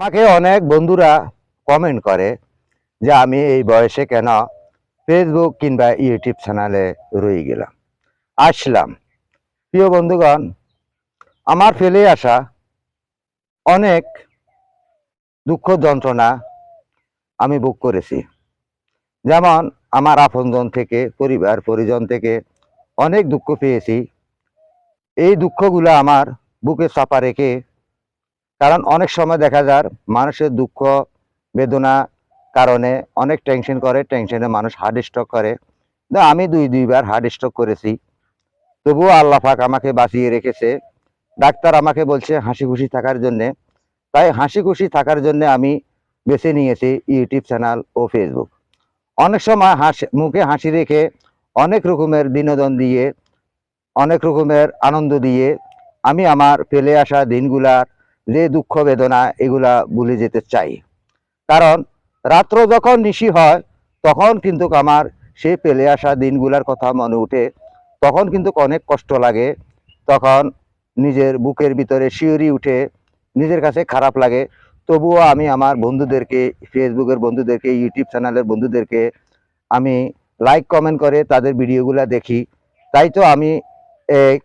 আমাকে অনেক বন্ধুরা কমেন্ট করে যে আমি এই বয়সে কেন ফেসবুক কিংবা ইউটিউব চ্যানেলে রয়ে গেলাম, আসলাম। প্রিয় বন্ধুগণ, আমার ফেলে আসা অনেক দুঃখ যন্ত্রণা আমি ভোগ করেছি। যেমন আমার আপনজন থেকে, পরিবার পরিজন থেকে অনেক দুঃখ পেয়েছি। এই দুঃখগুলো আমার বুকে চাপা রেখে, কারণ অনেক সময় দেখা যায় মানুষের দুঃখ বেদনা কারণে অনেক টেনশন করে, টেনশনে মানুষ হার্ট স্ট্রোক করে। আমি দুইবার হার্ট স্ট্রোক করেছি, তবুও আল্লাহ পাক আমাকে বাঁচিয়ে রেখেছে। ডাক্তার আমাকে বলছে হাসি খুশি থাকার জন্যে, তাই হাসি খুশি থাকার জন্য আমি বেছে নিয়েছি ইউটিউব চ্যানেল ও ফেসবুক। অনেক সময় মুখে হাসি রেখে অনেক রকমের বিনোদন দিয়ে, অনেক রকমের আনন্দ দিয়ে আমি আমার ফেলে আসা দিনগুলার যে দুঃখ বেদনা এগুলা ভুলে যেতে চাই। কারণ রাত্র যখন নিশি হয় তখন কিন্তু আমার সেই ফেলে আসা দিনগুলার কথা মনে উঠে, তখন কিন্তু অনেক কষ্ট লাগে, তখন নিজের বুকের ভিতরে শিউরি উঠে, নিজের কাছে খারাপ লাগে। তবুও আমি আমার বন্ধুদেরকে, ফেসবুকের বন্ধুদেরকে, ইউটিউব চ্যানেলের বন্ধুদেরকে আমি লাইক কমেন্ট করে তাদের ভিডিওগুলো দেখি। তাই তো আমি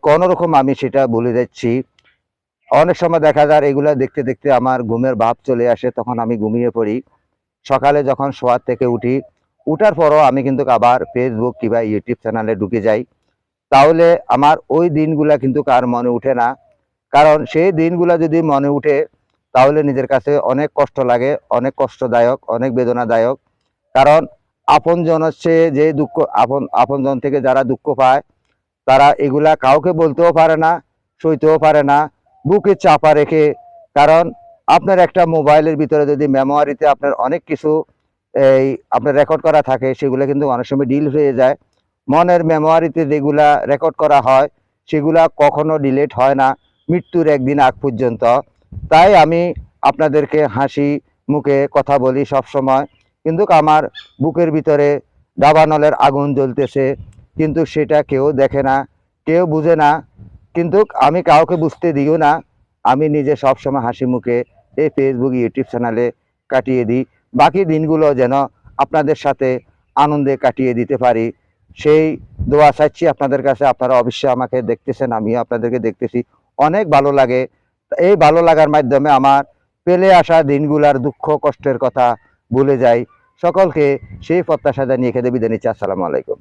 কোনো রকম আমি সেটা ভুলে যাচ্ছি। অনেক সময় দেখা যায় এগুলা দেখতে দেখতে আমার ঘুমের ভাব চলে আসে, তখন আমি ঘুমিয়ে পড়ি। সকালে যখন শোয়ার থেকে উঠি, উঠার পরও আমি কিন্তু আবার ফেসবুক কিংবা ইউটিউব চ্যানেলে ঢুকে যাই। তাহলে আমার ওই দিনগুলা কিন্তু আর মনে উঠে না। কারণ সেই দিনগুলা যদি মনে উঠে তাহলে নিজের কাছে অনেক কষ্ট লাগে, অনেক কষ্টদায়ক, অনেক বেদনাদায়ক। কারণ আপনজন হচ্ছে যে দুঃখ, আপনজন থেকে যারা দুঃখ পায় তারা এগুলা কাউকে বলতেও পারে না, সইতেও পারে না, বুকে চাপা রেখে। কারণ আপনার একটা মোবাইলের ভিতরে যদি মেমোরিতে আপনার অনেক কিছু এই আপনার রেকর্ড করা থাকে, সেগুলো কিন্তু অনেক সময় ডিল হয়ে যায়। মনের মেমোরিতে যেগুলা রেকর্ড করা হয় সেগুলা কখনো ডিলেট হয় না মৃত্যুর একদিন আগ পর্যন্ত। তাই আমি আপনাদেরকে হাসি মুখে কথা বলি সব সময়, কিন্তু আমার বুকের ভিতরে দাবানলের আগুন জ্বলতেছে, কিন্তু সেটা কেউ দেখে না, কেউ বুঝে না, কিন্তু আমি কাউকে বুঝতে দিও না। আমি নিজে সবসময় হাসি মুখে এই ফেসবুক ইউটিউব চ্যানেলে কাটিয়ে দিই। বাকি দিনগুলো যেন আপনাদের সাথে আনন্দে কাটিয়ে দিতে পারি, সেই দোয়া চাইছি আপনাদের কাছে। আপনারা অবশ্যই আমাকে দেখতেছেন, আমিও আপনাদেরকে দেখতেছি, অনেক ভালো লাগে। এই ভালো লাগার মাধ্যমে আমার পেলে আসা দিনগুলার দুঃখ কষ্টের কথা ভুলে যাই। সকলকে সেই প্রত্যাশা জানিয়ে খেতে বিদায় নিচ্ছি। আসসালামু আলাইকুম।